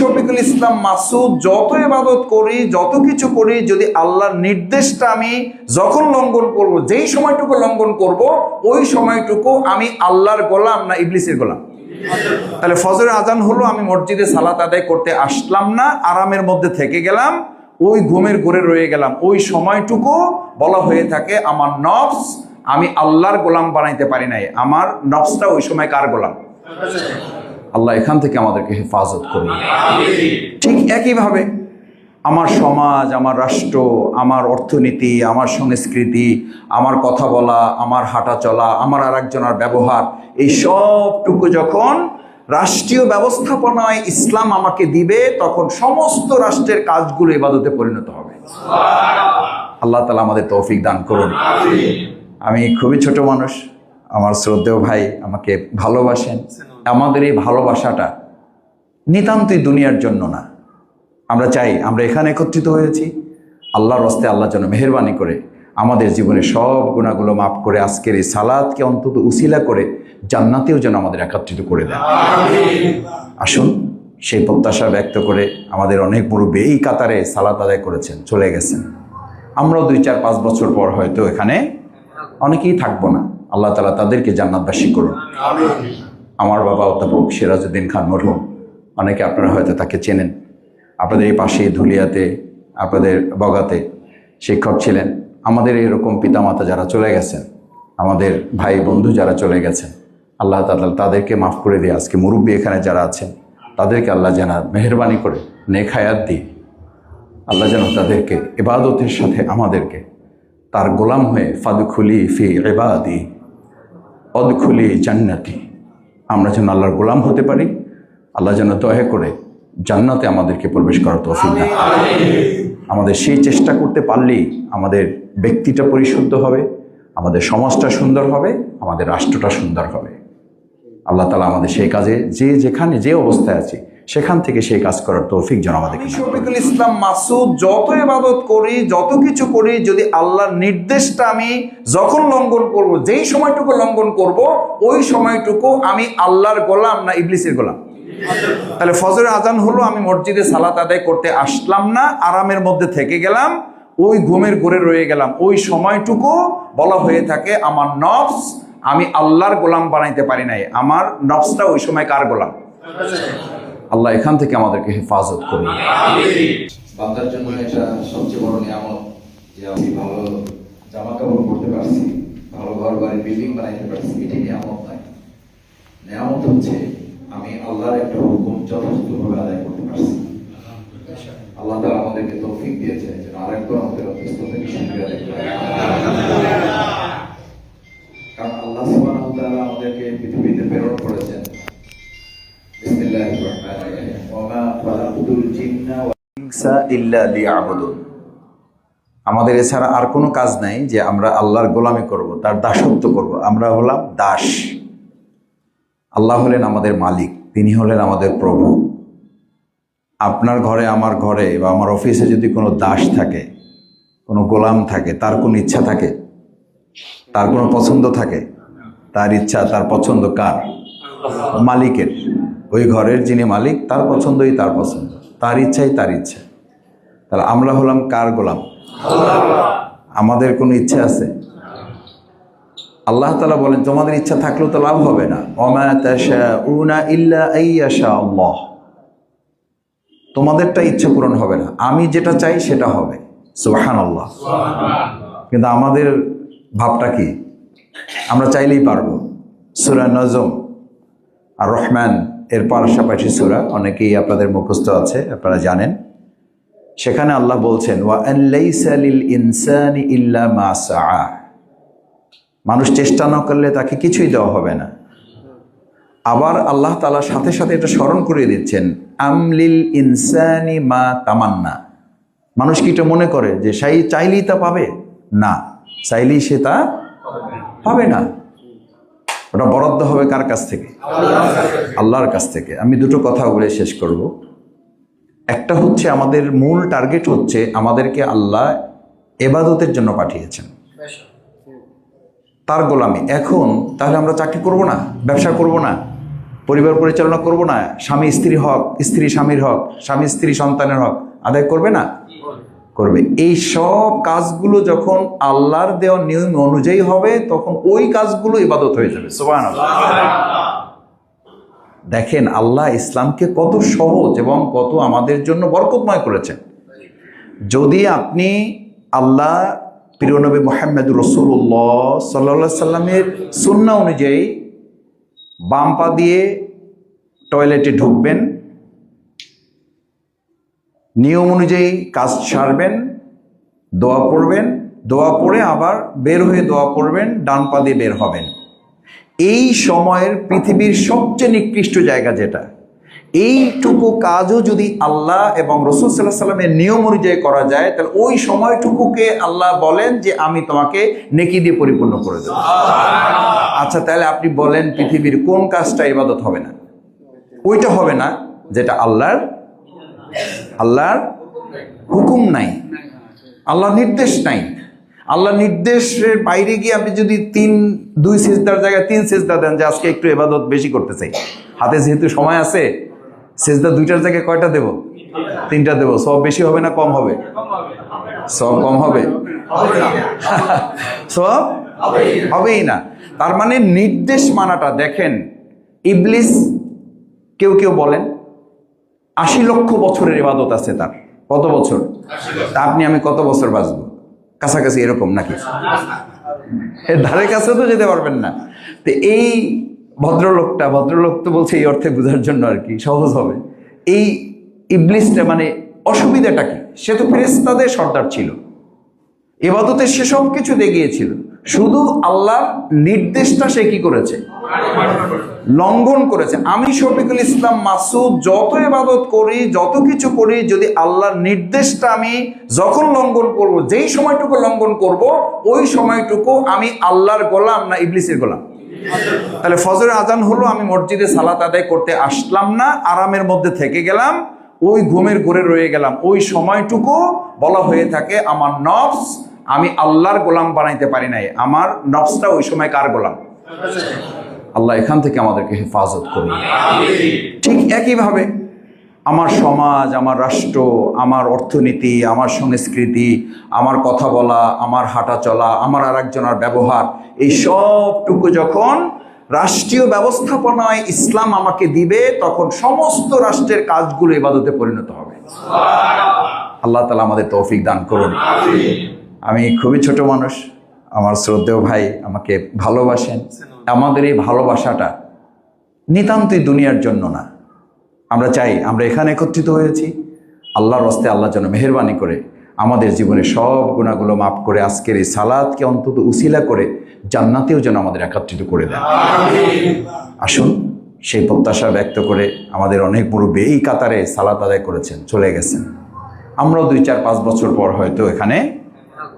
শফিকুল ইসলাম মাসুদ যত ইবাদত করি, যত কিছু করি, যদি আল্লাহর নির্দেশটা আমি যখন লঙ্ঘন করব, যেই সময়টুকু লঙ্ঘন করব, ওই সময়টুকু আমি আল্লাহর গোলাম না ইবলিসের গোলাম? তাহলে ফজরের আজান হলো, আমি মসজিদে সালাত আদায় করতে আসলাম না, আরামের মধ্যে থেকে গেলাম, ওই ঘুমের ঘরে রয়ে গেলাম, ওই সময়টুকু বলা হয়ে থাকে আমার নফস আমি আল্লাহর গোলাম বানাইতে পারি নাই। আমার নফসটা ওই সময় কার গোলাম? আল্লাহ এখান থেকে আমাদেরকে হেফাজত করুন। ঠিক একইভাবে আমার সমাজ, আমার রাষ্ট্র, আমার অর্থনীতি, আমার সংস্কৃতি, আমার কথা বলা, আমার হাঁটা চলা, আমার আরেকজনের ব্যবহার, এই সবটুকু যখন রাষ্ট্রীয় ব্যবস্থাপনায় ইসলাম আমাকে দিবে, তখন সমস্ত রাষ্ট্রের কাজগুলো ইবাদতে পরিণত হবে। আল্লাহ তাআলা আমাদের তৌফিক দান করুন। আমি খুবই ছোট মানুষ, আমার শ্রদ্ধেয় ভাই আমাকে ভালোবাসেন। আমাদের এই ভালোবাসাটা নিতান্তই দুনিয়ার জন্য না। আমরা চাই, আমরা এখানে একত্রিত হয়েছি আল্লাহর রাস্তায়, আল্লাহ যেন মেহেরবানি করে আমাদের জীবনের সব গুনাহগুলো মাফ করে আজকের এই সালাতকে অন্তত উসিলা করে জান্নাতেও যেন আমাদের একত্রিত করে দেন। আসুন সেই প্রত্যাশা ব্যক্ত করে, আমাদের অনেক মুরব্বী এই কাতারে সালাত আদায় করেছেন, চলে গেছেন। আমরাও 2-4-5 বছর পর হয়তো এখানে অনেকেই থাকবো না। আল্লাহ তাআলা তাদেরকে জান্নাতবাসী করুন। আমার বাবা অধ্যাপক সিরাজউদ্দিন খান মরহুম, অনেকে আপনারা হয়তো তাকে চেনেন। আপনাদের এই পাশে ধুলিয়াতে, আপনাদের বগাতে শিক্ষক ছিলেন। আমাদের এরকম পিতামাতা যারা চলে গেছেন, আমাদের ভাই বন্ধু যারা চলে গেছেন, আল্লাহ তাআলা তাদেরকে মাফ করে দিয়ে আজকে মুরব্বী এখানে যারা আছেন তাদেরকে আল্লাহ যেন মেহেরবানি করে নেক হায়াত দিয়ে আল্লাহ যেন তাদেরকে ইবাদতের সাথে আমাদেরকে তার গোলাম হয়ে ফাদখুলি ফি ইবাদি অদখুলি জান্নাতি, আমরা যেন আল্লাহর গোলাম হতে পারি। আল্লাহ যেন দয়া করে জান্নাতে আমাদেরকে প্রবেশ করার তৌফিক দান। আমাদের সেই চেষ্টা করতে পারলেই আমাদের ব্যক্তিটা পরিশুদ্ধ হবে, আমাদের সমাজটা সুন্দর হবে, আমাদের রাষ্ট্রটা সুন্দর হবে। আল্লাহ তাআলা আমাদের সেই কাজে যে যেখানে যে অবস্থায় আছি সেখান থেকে সেই কাজ করার তৌফিক যেন আমাদেরকে। শফিকুল ইসলাম মাসুদ যত ইবাদত করি, যত কিছু করি, যদি আল্লাহর নির্দেশটা আমি যখন লঙ্ঘন করব, যেই সময়টুকু লঙ্ঘন করব, ওই সময়টুকু আমি আল্লাহর গোলাম না ইবলিসের গোলাম? তাহলে ফজরের আজান হলো, আমি মসজিদে সালাত আদায় করতে আসলাম না, আরামের মধ্যে থেকে গেলাম, ওই ঘুমের ঘরে রয়ে গেলাম, ওই সময়টুকু বলা হয়ে থাকে আমার নফস আমি আল্লাহর গোলাম বানাইতে পারি নাই। আমার নফসটা ওই সময় কার গোলাম? আল্লাহ এখান থেকে আমাদেরকে হেফাজত করুন। বান্দার জন্য এটা সবচেয়ে বড় নিয়ামত যে আমি ভালো জামা কাপড় পরতে পারছি, ভালো ঘর বাড়ি বিল্ডিং বানাইতে পারছি। এটি নিয়ামত নয়। নিয়ামত হচ্ছে আমি আল্লাহর একটা হুকুম যথাযথভাবে আদায় করতে পারছি। আল্লাহ তাআলা আমাদেরকে তৌফিক দিয়েছে যেন আরেকবার আমাদের অন্তস্থ থেকে শুকরিয়া আদায় করি। কারণ আল্লাহ সুবহানাহু ওয়া তাআলা আমাদেরকে পৃথিবীতে প্রেরণ করেছেন। বিসমিল্লাহির রহমানির রহিম। ওয়া মা খালাকুতুল জিন্না ওয়াল ইনসা ইল্লা লিয়াবুদুন। আমাদের এছাড়া আর কোনো কাজ নাই যে আমরা আল্লাহর গোলামি করব, তার দাসত্ব করব। আমরা হলাম দাস। আল্লাহ হলেন আমাদের মালিক, তিনি হলেন আমাদের প্রভু। আপনার ঘরে, আমার ঘরে বা আমার অফিসে যদি কোনো দাস থাকে, কোনো গোলাম থাকে, তার কোনো ইচ্ছা থাকে, তার কোনো পছন্দ থাকে, তার ইচ্ছা তার পছন্দ কার? মালিকের। ওই ঘরের যিনি মালিক, তার পছন্দই তার পছন্দ, তার ইচ্ছাই তার ইচ্ছা। তাহলে আমরা হলাম কার গোলাম? আমাদের কোনো ইচ্ছা আছে? আল্লাহ তাআলা বলেন তোমাদের ইচ্ছা থাকলেও তো লাভ হবে না। ওমা তাশাউনা ইল্লা আইয়াশা আল্লাহ। তোমাদেরটা ইচ্ছা পূরণ হবে না, আমি যেটা চাই সেটা হবে। সুবহানাল্লাহ। কিন্তু আমাদের ভাবটা কি? আমরা চাইলেই পারবো। সূরা নজম আর রহমান এর পাশাপাশি সূরা অনেকেই আপনাদের মুখস্থ আছে, আপনারা জানেন। সেখানে আল্লাহ বলছেন ওয়া আন লাইসা লিল ইনসানি ইল্লা মা সাআ। মানুষ চেষ্টা না করলে তাকে কিছুই দেওয়া হবে না। আবার আল্লাহ তাআলা সাথে সাথে এটা স্মরণ করিয়ে দিচ্ছেন আমলিল ইনসানি মা তামান্না। মানুষ কি এটা মনে করে যে সেই চাইলেই তা পাবে? না, চাইলেই সে তা পাবে না। ওটা বরাদ্দ হবে কার কাছ থেকে? আল্লাহর কাছ থেকে। আমি দুটো কথা বলে শেষ করব। একটা হচ্ছে আমাদের মূল টার্গেট হচ্ছে আমাদেরকে আল্লাহ ইবাদতের জন্য পাঠিয়েছেন, তার গোলামি। এখন তাহলে আমরা চাকরি করব না, ব্যবসা করব না, পরিবার পরিচালনা করব না, স্বামী স্ত্রী হক, স্ত্রী স্বামীর হক, স্বামী স্ত্রী সন্তানের হক আদায় করবে না? করবে। এই সব কাজগুলো যখন আল্লাহর দেওয়া নিয়ম অনুযায়ী হবে তখন ওই কাজগুলো ইবাদত হয়ে যাবে। সুবহানাল্লাহ। দেখেন আল্লাহ ইসলামকে কত সহজ এবং কত আমাদের জন্য বরকতময় করেছেন। যদি আপনি আল্লাহ প্রিয় নবী মুহাম্মদুর রাসূলুল্লাহ সাল্লাল্লাহু আলাইহি সাল্লামের সুন্নাহ অনুযায়ী বাম পা দিয়ে টয়লেটে ঢুকবেন, নিয়ম অনুযায়ী কাজ সারবেন, দোয়া পড়বেন, দোয়া পড়ে আবার বের হয়ে দোয়া পড়বেন, ডান পা দিয়ে বের হবেন। এই সময়ের পৃথিবীর সবচেয়ে নিকৃষ্ট জায়গা যেটা, এইটুকু কাজও যদি আল্লাহ এবং রাসূল সাল্লাল্লাহু আলাইহি সাল্লামের নিয়ম অনুযায়ী করা যায় তাহলে ওই সময়টুকুকে আল্লাহ বলেন যে আমি তোমাকে নেকি দিয়ে পরিপূর্ণ করে দেব। আচ্ছা, তাহলে আপনি বলেন পৃথিবীর কোন কাজটা ইবাদত হবে না? ওইটা হবে না যেটা আল্লাহর হুকুম নাই, আল্লাহর নির্দেশ নাই। আল্লাহর নির্দেশের বাইরে গিয়ে আপনি যদি দুই সিজদার জায়গায় 3 সিজদা দেন যে আজকে একটু ইবাদত বেশি করতে চাই, হাতে যেহেতু সময় আছে, সিজদা 2টার জায়গায় কয়টা দেব? 3টা দেব। সব বেশি হবে না কম হবে? সব কম হবে? সব হবেই না। তার মানে নির্দেশ মানাটা, দেখেন ইবলিস, কেউ কেউ বলেন 80 লক্ষ বছরের ইবাদত আছে তার। কত বছর? তা আপনি আমি কত বছর বাঁচবো? কাছাকাছি এরকম নাকি? এর ধারে কাছে তো যেতে পারবেন না। তো এই ভদ্রলোক তো বলছে এই অর্থে বোঝার জন্য আর কি সহজ হবে। এই ইবলিসটা মানে অসুবিধাটা কি? সে তো ফেরেশতাদের সর্দার ছিল, ইবাদতের সে সব কিছু দেখিয়েছিল, শুধু আল্লাহর নির্দেশটা সে কি করেছে? লঙ্ঘন করেছে। আমি শফিকুল ইসলাম মাসুদ যত ইবাদত করি, যত কিছু করি, যদি আল্লাহর নির্দেশটা আমি যখন লঙ্ঘন করব, যেই সময়টুকু লঙ্ঘন করব, ওই সময়টুকু আমি আল্লাহর গোলাম না ইবলিসের গোলাম? তাহলে ফজরের আজান হলো, আমি মসজিদে সালাত আদায় করতে আসলাম না, আরামের মধ্যে থেকে গেলাম, ওই ঘুমের ঘরে রয়ে গেলাম, ওই সময়টুকু বলা হয়ে থাকে আমার নফস, আমি আল্লাহর গোলাম বানাইতে পারি নাই। আমার নফসটা ওই সময় কার গোলাম? আল্লাহ এখান থেকে আমাদেরকে হেফাজত করুন। ঠিক একইভাবে আমার সমাজ, আমার রাষ্ট্র, আমার অর্থনীতি, আমার সংস্কৃতি, আমার কথা বলা, আমার হাঁটা চলা, আমার আরেকজনের ব্যবহার, এই সবটুকু যখন রাষ্ট্রীয় ব্যবস্থাপনায় ইসলাম আমাকে দিবে তখন সমস্ত রাষ্ট্রের কাজগুলো ইবাদতে পরিণত হবে। আল্লাহ তাআলা আমাদের তৌফিক দান করুন। আমি খুবই ছোট মানুষ, আমার শ্রদ্ধেয় ভাই আমাকে ভালোবাসেন। আমাদের এই ভালোবাসাটা নিতান্তই দুনিয়ার জন্য না। আমরা চাই, আমরা এখানে একত্রিত হয়েছি আল্লাহর রাস্তায়, আল্লাহ যেন মেহেরবানি করে আমাদের জীবনের সব গুনাহগুলো মাফ করে আজকের এই সালাতকে অন্তত উসিলা করে জান্নাতেও যেন আমাদের একত্রিত করে দেয়। আসুন সেই প্রত্যাশা ব্যক্ত করে, আমাদের অনেক মুরব্বী এই কাতারে সালাত আদায় করেছেন, চলে গেছেন। আমরাও 2, 4, 5 বছর পর হয়তো এখানে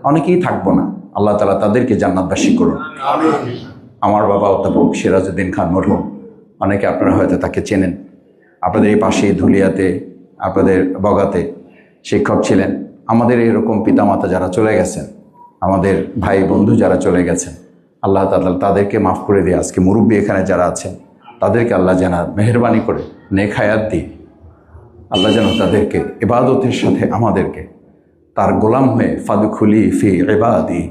অনেকেই থাকবো না। আল্লাহ তাআলা তাদেরকে জান্নাতবাসী করুন। আমার বাবা অধ্যাপক সিরাজউদ্দিন খান মরহুম, অনেকে আপনারা হয়তো তাকে চেনেন। আপনাদের এই পাশে ধুলিয়াতে, আপনাদের বগাতে শিক্ষক ছিলেন। আমাদের এরকম পিতামাতা যারা চলে গেছেন, আমাদের ভাই বন্ধু যারা চলে গেছেন, আল্লাহ তাআলা তাদেরকে মাফ করে দিয়ে আজকে মুরব্বী এখানে যারা আছেন তাদেরকে আল্লাহ যেন মেহেরবানি করে নেক হায়াত দিয়ে আল্লাহ যেন তাদেরকে ইবাদতের সাথে আমাদেরকে তার গোলাম হয়ে ফাদখুলি ফি ইবাদি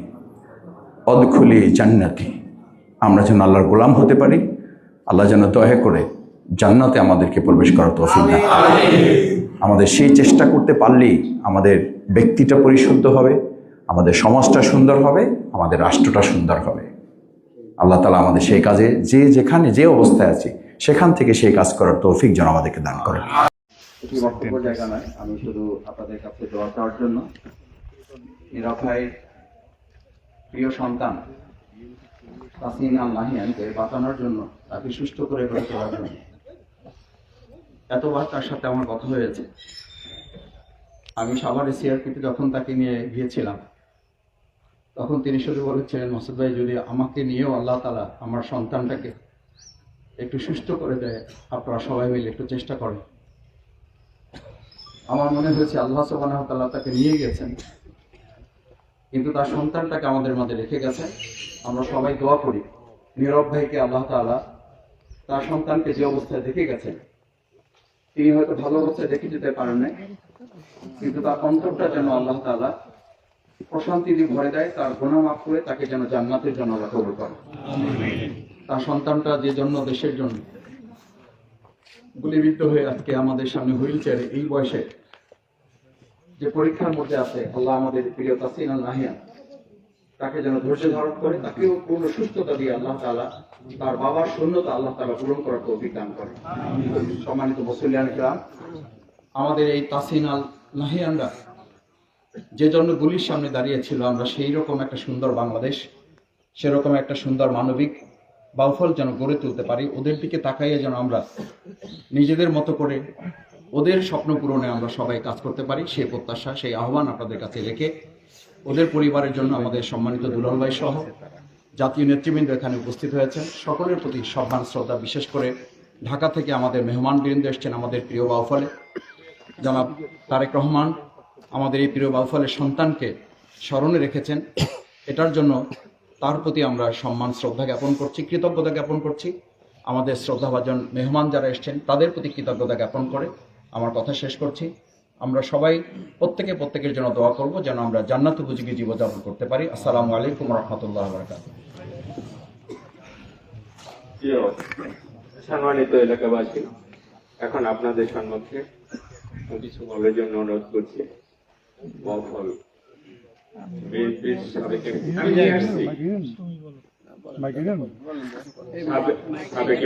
অদখুলি জান্নাতি, আমরা যেন আল্লাহর গোলাম হতে পারি। আল্লাহ যেন দয়া করে জান্নাতে আমাদেরকে প্রবেশ করার তৌফিক দান। আমাদের সেই চেষ্টা করতে পারলেই আমাদের ব্যক্তিটা পরিশুদ্ধ হবে, আমাদের সমাজটা সুন্দর হবে, আমাদের রাষ্ট্রটা সুন্দর হবে। আল্লাহ তাআলা আমাদের সেই কাজে যেখানে যে অবস্থায় আছি সেখান থেকে সেই কাজ করার তৌফিক যেন আমাদেরকে দান করেন। এটি বক্তব্য জায়গা নয়, আমি শুধু আপনাদের কাছে দোয়া চাওয়ার জন্য, নীরব ভাইয়ের প্রিয় সন্তান তাসনিম আল নাহিয়ানকে বাঁচানোর জন্য, তাকে সুস্থ করে গড়ে তোলার জন্য। এতবার তার সাথে আমার কথা হয়েছে। আমি সাভারে সিআরপিতে যখন তাকে নিয়ে গিয়েছিলাম তখন তিনি শুধু বলেছিলেন, মাসুদ ভাই যদি আমাকে নিয়েও আল্লাহ তাআলা আমার সন্তানটাকে একটু সুস্থ করে দেয়, আপনারা সবাই মিলে একটু চেষ্টা করেন। আমার মনে হয়েছে আল্লাহ সুবহানাহু ওয়া তাআলা তাকে নিয়ে গেছেন, কিন্তু তার সন্তানটাকে আমাদের মাঝে রেখে গেছেন। আমরা সবাই দোয়া করি নীরব ভাইকে আল্লাহ তাআলা তার সন্তানকে যে অবস্থায় দেখে গেছেন, তিনি হয়তো ভালো অবস্থায় দেখে যেতে পারেন নাই, কিন্তু তার অন্তরটা যেন আল্লাহ তাআলা প্রশান্তি দিয়ে ভরে দেয়, তার গুনাহ মাফ করে তাকে যেন জান্নাতের জন্য আল্লাহ কবুল করে। তার সন্তানটা যে জন্য দেশের জন্য গুলিবিদ্ধ হয়ে আজকে আমাদের সামনে হুইল চেয়ারে এই বয়সে যে পরীক্ষার মধ্যে আছে, আল্লাহ আমাদের প্রিয় তাসিন আল নাহিয়ান তাকে যেন ধৈর্য ধারণ করে, তাকেও পূর্ণ সুস্থতা দিয়ে আল্লাহ তাআলা তার বাবার শূন্যতা আল্লাহ তাআলা পূরণ করার তৌফিক দান করে। সম্মানিত মুসলিয়ান কিরাম, আমাদের এই তাসিন আল নাহিয়ানরা যে জন্য গুলির সামনে দাঁড়িয়েছিল, আমরা সেই রকম একটা সুন্দর বাংলাদেশ, সেরকম একটা সুন্দর মানবিক বাউফল যেন গড়ে তুলতে পারি। ওদের দিকে তাকাইয়ে যেন আমরা নিজেদের মতো করে ওদের স্বপ্ন পূরণে আমরা সবাই কাজ করতে পারি, সেই প্রত্যাশা, সেই আহ্বান আপনাদের কাছে রেখে ওদের পরিবারের জন্য আমাদের সম্মানিত দুলাল ভাই সহ জাতীয় নেতৃবৃন্দ এখানে উপস্থিত হয়েছেন, সকলের প্রতি সম্মান শ্রদ্ধা। বিশেষ করে ঢাকা থেকে আমাদের মেহমানবৃন্দ এসছেন, আমাদের প্রিয় বাউফলে জনাব তারেক রহমান আমাদের এই প্রিয় বাউফলের সন্তানকে স্মরণে রেখেছেন। এটার জন্য তার প্রতি আমরা সম্মান শ্রদ্ধা জ্ঞাপন করছি, কৃতজ্ঞতা জ্ঞাপন করছি। আমাদের শ্রদ্ধাভাজন মেহমান যারা এসছেন তাদের প্রতি কৃতজ্ঞতা জ্ঞাপন করে আমার কথা শেষ করছি। আমরা সবাই প্রত্যেকের জন্য দোয়া করব যেন আমরা জান্নাত উপযোগী জীবনযাপন করতে পারি। আসসালামু আলাইকুম ওয়া রাহমাতুল্লাহি ওয়া বারাকাতুহু। সম্মানিত এলাকাবাসী, এখন আপনাদের সম্মুখে কিছু বলার জন্য অনুরোধ করছি। বাউফল বিএনপির সাবেক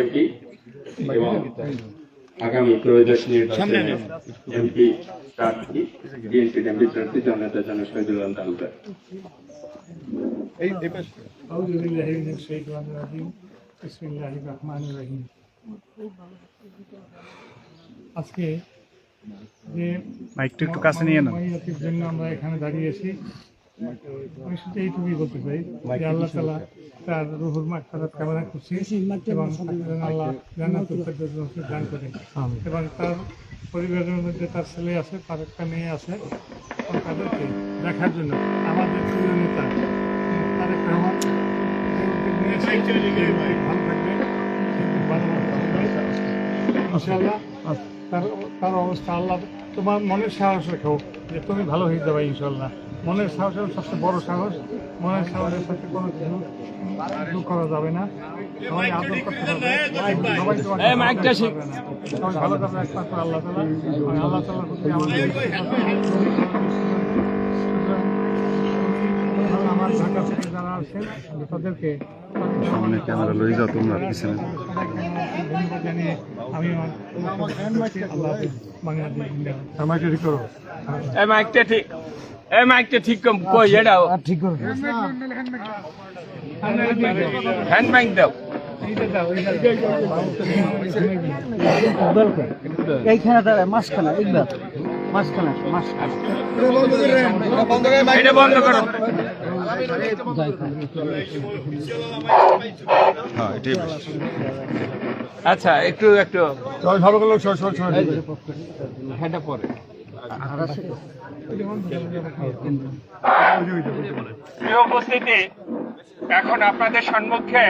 এমপি এবং আগামী ত্রয়োদশ নির্বাচনে এমপি প্রার্থী, বিএনপি এমপি প্রার্থী জনতা জন শহীদুল আলম তালুকদার। أعوذ بالله من الشيطان الرجيم بسم الله الرحمن الرحيم আজকে যে মাইকটা একটু কাছে নিয়ে নাও। মাইয়াতের জন্য আমরা এখানে দাঁড়িয়েছি, আমি শুধু এইটুকুই বলতে চাই যে আল্লাহ তাআলা তার রুহুল মাগফিরাত কামনা করছি এবং আল্লাহ জান্নাতুল ফেরদৌস নসিব দান করেন এবং তার পরিবারের মধ্যে তার ছেলে আছে, তার একটা মেয়ে আছে, এবং তাদেরকে দেখার জন্য আমাদের প্রিয় নেতা তারেক রহমান ভালো থাকবে, ইনশাআল্লাহ তার অবস্থা আল্লাহ তোমার মনের সাহস রেখো যে তুমি ভালো হয়ে যাবে ইনশাআল্লাহ। মনের সাহস হলো সবচেয়ে বড় সাহস, মনের সাহসের সাথে কোনো কিছু দুঃখ করা যাবে না, সবাই আদর করতে হবে, সবাই তোমাকে সবাই ভালো থাকবে একমাত্র আল্লাহ তাআলা, এবং আল্লাহ তাআলার প্রতি আমাদের আমার ঢাকা থেকে যারা আছেন তাদেরকে সামনে ক্যামেরা লয়ে যাও তোমরা পিছনে। ধন্যবাদ জানিয়ে আমি আল্লাহ বাংলাদেশ আমাকে ঠিক করো, মাইকটা ঠিক কই এটাও ঠিক করো, হ্যান্ড মাইক দাও। এইখানে দাঁড়ায় মাঝখানে একবার মাঝখানে এটা বন্ধ করো। হ্যাঁ এটাই আচ্ছা একটু হেঁটে পরে প্রিয় উপস্থিতি, এখন আপনাদের সম্মুখে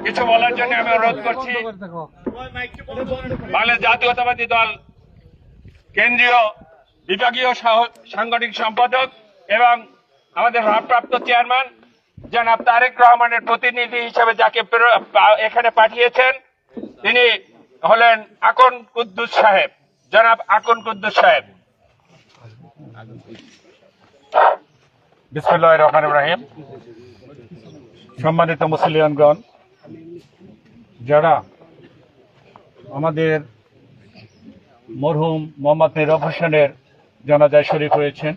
কিছু বলার জন্য আমি অনুরোধ করছি বাংলাদেশ জাতীয়তাবাদী দল কেন্দ্রীয় বিভাগীয় সাংগঠনিক সম্পাদক এবং আমাদের ভারপ্রাপ্ত চেয়ারম্যান জনাব তারেক রহমানের প্রতিনিধি হিসেবে যাকে এখানে পাঠিয়েছেন তিনি হলেন আকন কুদ্দুস সাহেব, জনাব আকন কুদ্দুস সাহেব। বিসমিল্লাহির রহমানির রহিম। সম্মানিত মুসলিয়ানগণ, যারা আমাদের মরহুম মোহাম্মদ নীরব হোসেনের জানাজায় শরীক হয়েছেন,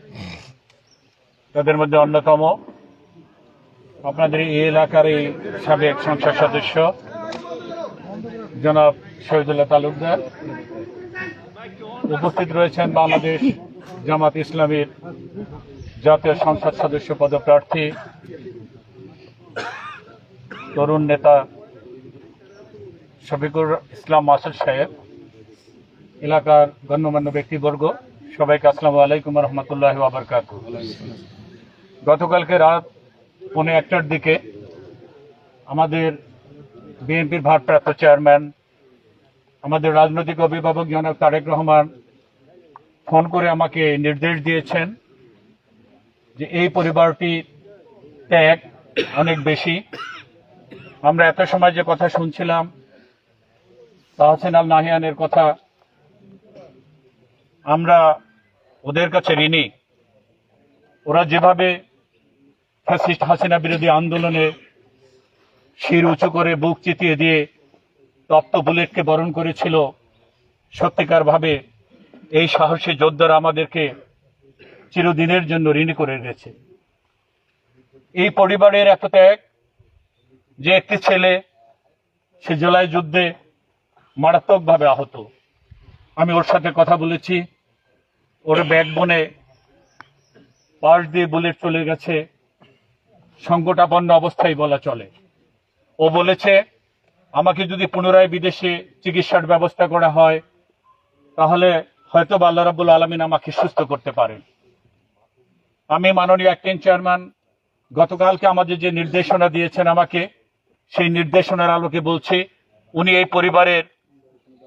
তাদের মধ্যে অন্যতম আপনাদের এই এলাকার এই সাবেক সংসদ সদস্য জনাব শহীদুল্লাহ তালুকদার। উপস্থিত রয়েছেন বাংলাদেশ জামাত ইসলামীর জাতীয় সংসদ সদস্য পদপ্রার্থী তরুণ নেতা শফিকুর ইসলাম মাসুদ সাহেব, এলাকার গণ্যমান্য ব্যক্তিবর্গ, সবাইকে আসসালামু আলাইকুম রহমতুল্লাহি ওয়া বারাকাতুহু। গতকালকে রাত 1:15টার দিকে আমাদের বিএনপির ভারপ্রাপ্ত চেয়ারম্যান, আমাদের রাজনৈতিক অভিভাবক জনাব তারেক রহমান ফোন করে আমাকে নির্দেশ দিয়েছেন যে এই পরিবারটি ত্যাগ অনেক বেশি। আমরা এত সময় যে কথা শুনছিলাম তাহসিন আল নাহিয়ানের কথা, আমরা ওদের কাছে ঋণী। ওরা যেভাবে ফ্যাসিস্ট হাসিনা বিরোধী আন্দোলনে শির উঁচু করে বুক চিতিয়ে দিয়ে তপ্ত বুলেটকে বরণ করেছিল, সত্যিকার ভাবে এই সাহসী যোদ্ধারা আমাদেরকে চিরদিনের জন্য ঋণী করে রেখেছে। এই পরিবারের এত ত্যাগ যে একটি ছেলে সে জুলাই যুদ্ধে মারাত্মকভাবে আহত। আমি ওর সাথে কথা বলেছি, ওর ব্যাকবোনে পাশ দিয়ে বুলেট চলে গেছে, সংকটাপন্ন অবস্থায় বলা চলে। ও বলেছে আমাকে যদি পুনরায় বিদেশে চিকিৎসার ব্যবস্থা করা হয় তাহলে হয়তো আল্লাহ রাব্বুল আলামিন আমাকে সুস্থ করতে পারেন। আমি মাননীয় অ্যাক্টিং চেয়ারম্যান গতকালকে আমাদের যে নির্দেশনা দিয়েছেন আমাকে, সেই নির্দেশনার আলোকে বলছি উনি এই পরিবারের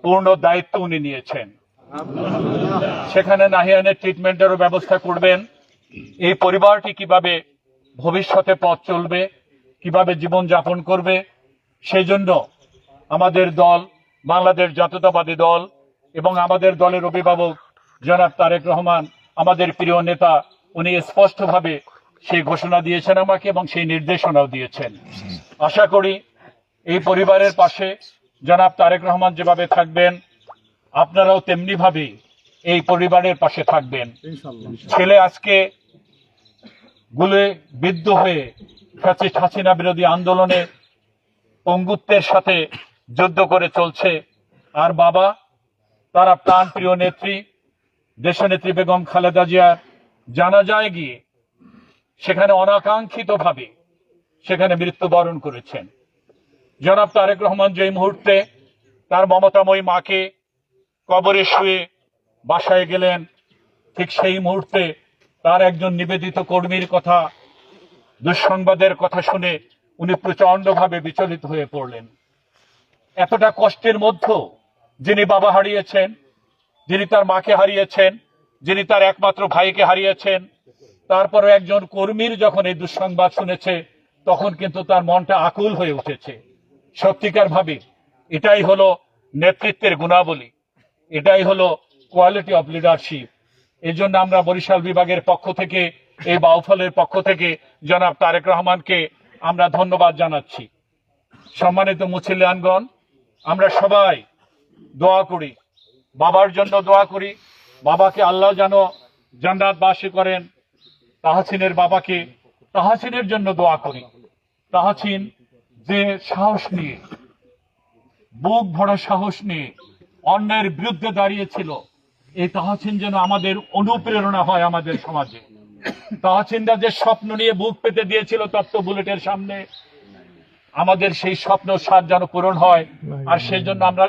পূর্ণ দায়িত্ব উনি নিয়েছেন। সেখানে নাহিয়ানের ট্রিটমেন্টেরও ব্যবস্থা করবেন। এই পরিবারটি কিভাবে ভবিষ্যতে পথ চলবে, কিভাবে জীবন যাপন করবে, সেই জন্য আমাদের দল বাংলাদেশ জাতীয়তাবাদী দল এবং আমাদের দলের অভিভাবক জনাব তারেক রহমান, আমাদের প্রিয় নেতা, উনি স্পষ্টভাবে সেই ঘোষণা দিয়েছেন আমাকে এবং সেই নির্দেশনাও দিয়েছেন। আশা করি এই পরিবারের পাশে জনাব তারেক রহমান যেভাবে থাকবেন আপনারাও তেমনি ভাবে এই পরিবারের পাশে থাকবেন। ছেলে আজকে গুলে বিদ্ধ হয়ে ফ্যাসিস্ট হাসিনা বিরোধী আন্দোলনে পঙ্গুত্বের সাথে যুদ্ধ করে চলছে, আর বাবা তারা প্রাণ প্রিয় নেত্রী দেশনেত্রী বেগম খালেদা জিয়ার জানাজায় গিয়ে সেখানে অনাকাঙ্ক্ষিত ভাবে সেখানে মৃত্যুবরণ করেছেন। জনাব তারেক রহমান যে মুহূর্তে তার মমতাময়ী মাকে কবরে শুয়ে বাসায় গেলেন, ঠিক সেই মুহূর্তে তার একজন নিবেদিত কর্মীর কথা, দুঃসংবাদের কথা শুনে উনি প্রচন্ডভাবে বিচলিত হয়ে পড়লেন। এতটা কষ্টের মধ্যেও যিনি বাবা হারিয়েছেন, যিনি তার মাকে হারিয়েছেন, যিনি তার একমাত্র ভাইকে হারিয়েছেন, তারপরে একজন কর্মীর যখন এই দুঃসংবাদ শুনেছে তখন কিন্তু তার মনটা আকুল হয়ে উঠেছে। সত্যিকার ভাবে এটাই হলো নেতৃত্বের গুণাবলী, এটাই হলো কোয়ালিটি অফ লিডারশিপ। এই জন্য আমরা বরিশাল বিভাগের পক্ষ থেকে, এই বাউফলের পক্ষ থেকে জনাব তারেক রহমানকে আমরা ধন্যবাদ জানাচ্ছি। সম্মানিত মুসলিয়ানগণ, আমরা সবাই দোয়া করি, বাবার জন্য দোয়া করি, বাবাকে আল্লাহ যেন জান্নাতবাসী করেন। তাহসিনের বাবাকে, তাহসিনের জন্য দোয়া করি। তাহসিন যে সাহস নিয়ে, বুক ভরা সাহস নিয়ে অন্যায়ের বিরুদ্ধে দাঁড়িয়েছিল, এই তাহসিন যেন আমাদের অনুপ্রেরণা হয় আমাদের সমাজে। তাহসিনরা যে স্বপ্ন নিয়ে বুক পেতে দিয়েছিল তপ্ত বুলেটের সামনে, আমাদের সেই স্বপ্ন সাত যেন পূরণ হয়, আর সেজন্য আমরা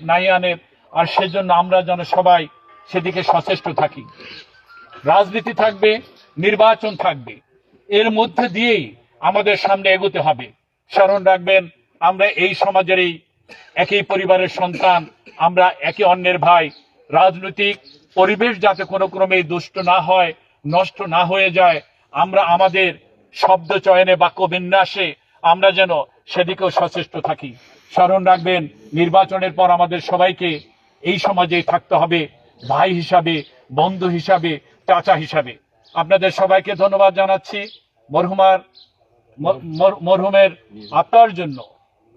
নাহিয়ানের, আর সেজন্য আমরা যেন সবাই সেদিকে সচেষ্ট থাকি। রাজনীতি থাকবে, নির্বাচন থাকবে, এর মধ্যে দিয়েই আমাদের সামনে এগোতে হবে। স্মরণ রাখবেন আমরা এই সমাজের এই একই পরিবারের সন্তান, আমরা একে অন্যের ভাই। রাজনৈতিক পরিবেশ যাতে কোনো ক্রমে দুষ্ট না হয়, নষ্ট না হয়ে যায়, আমরা আমাদের শব্দ চয়নে, বাক্য বিন্যাসে আমরা যেন সেদিকেও সচেষ্ট থাকি। স্মরণ রাখবেন নির্বাচনের পর আমাদের সবাইকে এই সমাজেই থাকতে হবে, ভাই হিসাবে, বন্ধু হিসাবে, চাচা হিসাবে। আপনাদের সবাইকে ধন্যবাদ জানাচ্ছি। মরহুমের আত্মার জন্য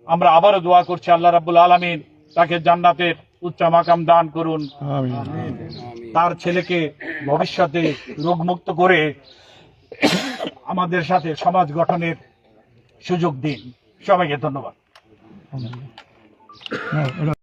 আমরা আবারও দোয়া করছি, আল্লাহ রাব্বুল আলামিন তাকে জান্নাতের উচ্চ মাকাম দান করুন, তার ছেলেকে ভবিষ্যতে রোগমুক্ত করে আমাদের সাথে সমাজ গঠনের সুযোগ দিন। সবাইকে ধন্যবাদ।